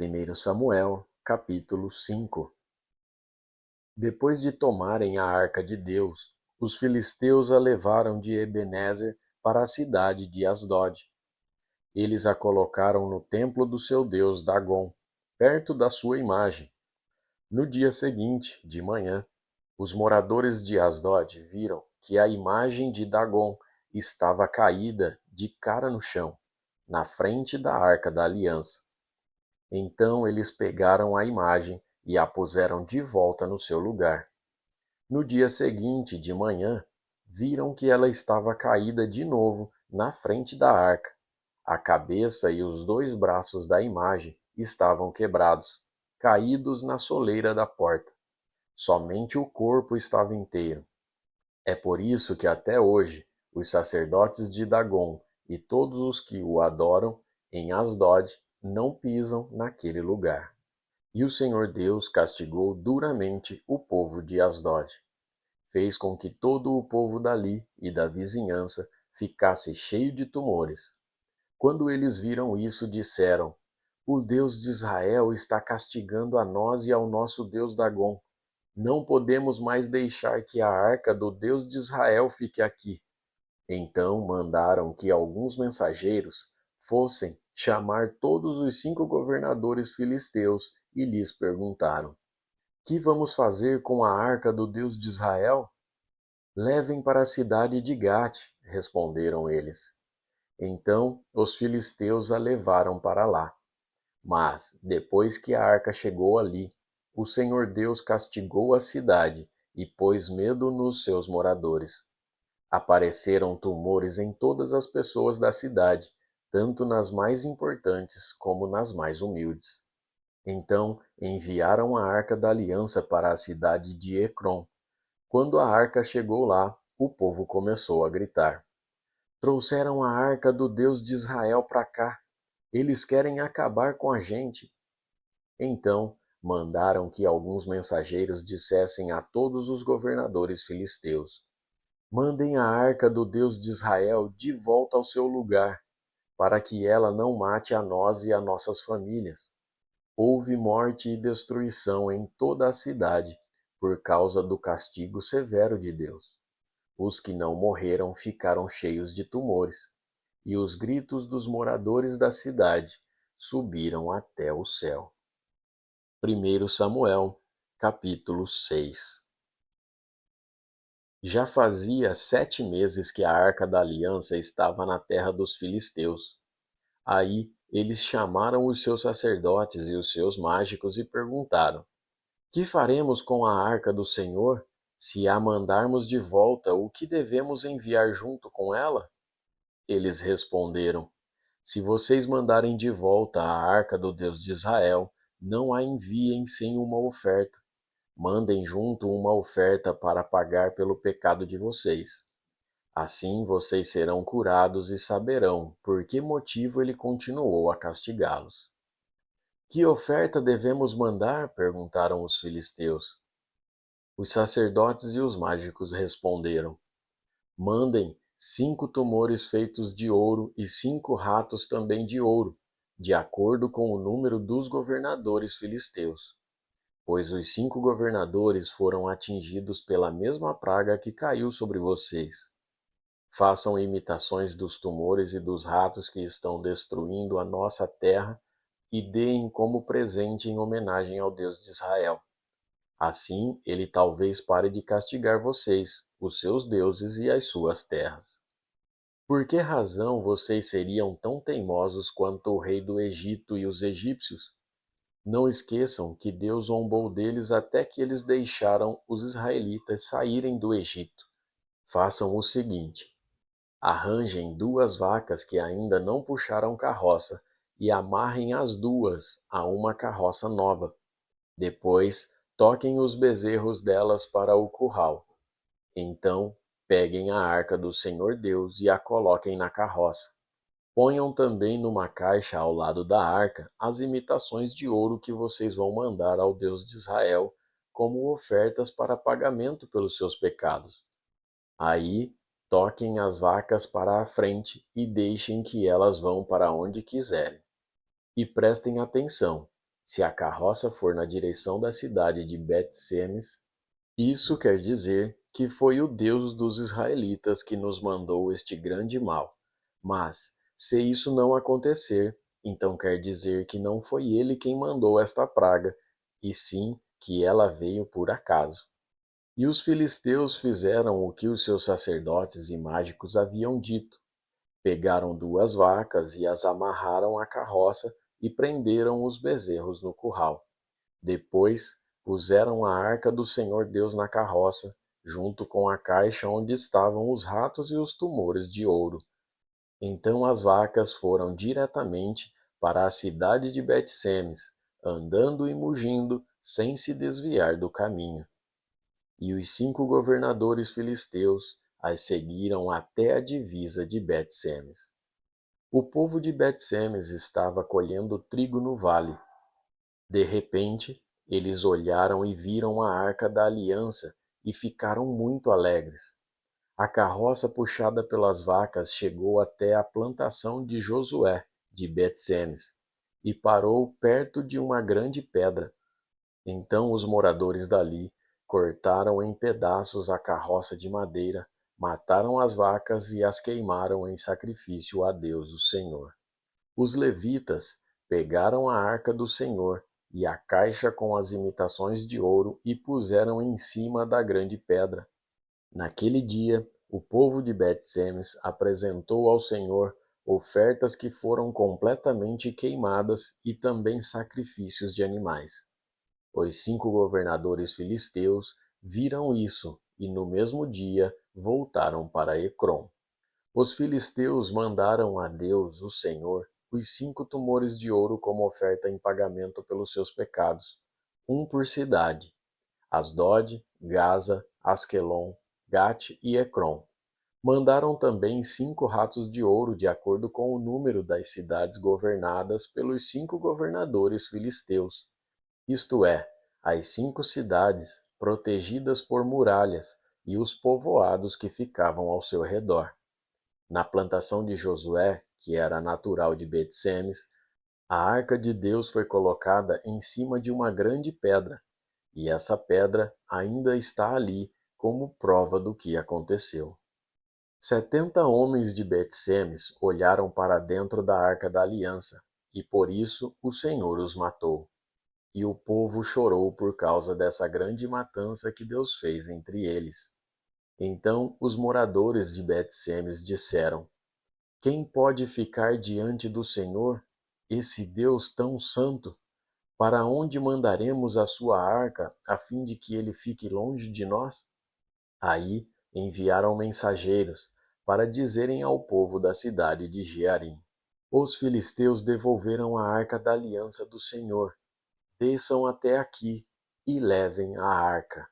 1 Samuel, capítulo 5. Depois de tomarem a arca de Deus, os filisteus a levaram de Ebenezer para a cidade de Asdod. Eles a colocaram no templo do seu deus Dagom, perto da sua imagem. No dia seguinte, de manhã, os moradores de Asdod viram que a imagem de Dagom estava caída de cara no chão, na frente da arca da aliança. Então eles pegaram a imagem e a puseram de volta no seu lugar. No dia seguinte, de manhã, viram que ela estava caída de novo na frente da arca. A cabeça e os 2 braços da imagem estavam quebrados, caídos na soleira da porta. Somente o corpo estava inteiro. É por isso que até hoje os sacerdotes de Dagom e todos os que o adoram em Asdod não pisam naquele lugar. E o Senhor Deus castigou duramente o povo de Asdod. Fez com que todo o povo dali e da vizinhança ficasse cheio de tumores. Quando eles viram isso, disseram: O Deus de Israel está castigando a nós e ao nosso Deus Dagom. Não podemos mais deixar que a arca do Deus de Israel fique aqui. Então mandaram que alguns mensageiros fossem chamar todos os 5 governadores filisteus e lhes perguntaram: Que vamos fazer com a arca do Deus de Israel? Levem para a cidade de Gate, responderam eles. Então os filisteus a levaram para lá. Mas, depois que a arca chegou ali, o Senhor Deus castigou a cidade e pôs medo nos seus moradores. Apareceram tumores em todas as pessoas da cidade, tanto nas mais importantes como nas mais humildes. Então enviaram a arca da aliança para a cidade de Ecrom. Quando a arca chegou lá, o povo começou a gritar: Trouxeram a arca do Deus de Israel para cá. Eles querem acabar com a gente. Então mandaram que alguns mensageiros dissessem a todos os governadores filisteus: Mandem a arca do Deus de Israel de volta ao seu lugar, para que ela não mate a nós e a nossas famílias. Houve morte e destruição em toda a cidade por causa do castigo severo de Deus. Os que não morreram ficaram cheios de tumores, e os gritos dos moradores da cidade subiram até o céu. 1 Samuel, capítulo 6. Já fazia 7 meses que a arca da aliança estava na terra dos filisteus. Aí eles chamaram os seus sacerdotes e os seus mágicos e perguntaram: Que faremos com a arca do Senhor? Se a mandarmos de volta, o que devemos enviar junto com ela? Eles responderam: Se vocês mandarem de volta a arca do Deus de Israel, não a enviem sem uma oferta. Mandem junto uma oferta para pagar pelo pecado de vocês. Assim vocês serão curados e saberão por que motivo ele continuou a castigá-los. Que oferta devemos mandar? Perguntaram os filisteus. Os sacerdotes e os mágicos responderam: Mandem 5 tumores feitos de ouro e 5 ratos também de ouro, de acordo com o número dos governadores filisteus. Pois os 5 governadores foram atingidos pela mesma praga que caiu sobre vocês. Façam imitações dos tumores e dos ratos que estão destruindo a nossa terra e deem como presente em homenagem ao Deus de Israel. Assim, ele talvez pare de castigar vocês, os seus deuses e as suas terras. Por que razão vocês seriam tão teimosos quanto o rei do Egito e os egípcios? Não esqueçam que Deus zombou deles até que eles deixaram os israelitas saírem do Egito. Façam o seguinte: arranjem 2 vacas que ainda não puxaram carroça e amarrem as 2 a uma carroça nova. Depois, toquem os bezerros delas para o curral. Então, peguem a arca do Senhor Deus e a coloquem na carroça. Ponham também numa caixa ao lado da arca as imitações de ouro que vocês vão mandar ao Deus de Israel como ofertas para pagamento pelos seus pecados. Aí, toquem as vacas para a frente e deixem que elas vão para onde quiserem. E prestem atenção, Se a carroça for na direção da cidade de Bet-Semes, isso quer dizer que foi o Deus dos israelitas que nos mandou este grande mal. Mas, se isso não acontecer, então quer dizer que não foi ele quem mandou esta praga, e sim que ela veio por acaso. E os filisteus fizeram o que os seus sacerdotes e mágicos haviam dito. Pegaram 2 vacas e as amarraram à carroça e prenderam os bezerros no curral. Depois puseram a arca do Senhor Deus na carroça, junto com a caixa onde estavam os ratos e os tumores de ouro. Então as vacas foram diretamente para a cidade de Bet-Semes, andando e mugindo, sem se desviar do caminho. E os 5 governadores filisteus as seguiram até a divisa de Bet-Semes. O povo de Bet-Semes estava colhendo trigo no vale. De repente, eles olharam e viram a arca da aliança e ficaram muito alegres. A carroça puxada pelas vacas chegou até a plantação de Josué, de Bet-Semes, e parou perto de uma grande pedra. Então os moradores dali cortaram em pedaços a carroça de madeira, mataram as vacas e as queimaram em sacrifício a Deus, o Senhor. Os levitas pegaram a arca do Senhor e a caixa com as imitações de ouro e puseram em cima da grande pedra. Naquele dia, o povo de Bet-Semes apresentou ao Senhor ofertas que foram completamente queimadas e também sacrifícios de animais. Os 5 governadores filisteus viram isso e no mesmo dia voltaram para Ecrom. Os filisteus mandaram a Deus, o Senhor, os 5 tumores de ouro como oferta em pagamento pelos seus pecados, um por cidade: Asdod, Gaza, Asquelon, Gate e Ecrom. Mandaram também 5 ratos de ouro de acordo com o número das cidades governadas pelos 5 governadores filisteus, isto é, as 5 cidades protegidas por muralhas e os povoados que ficavam ao seu redor. Na plantação de Josué, que era natural de Bet-Semes, a arca de Deus foi colocada em cima de uma grande pedra, e essa pedra ainda está ali como prova do que aconteceu. 70 homens de Bet-Semes olharam para dentro da arca da aliança, e por isso o Senhor os matou. E o povo chorou por causa dessa grande matança que Deus fez entre eles. Então os moradores de Bet-Semes disseram: Quem pode ficar diante do Senhor, esse Deus tão santo? Para onde mandaremos a sua arca, a fim de que ele fique longe de nós? Aí enviaram mensageiros para dizerem ao povo da cidade de Jearim: Os filisteus devolveram a arca da aliança do Senhor. Desçam até aqui e levem a arca.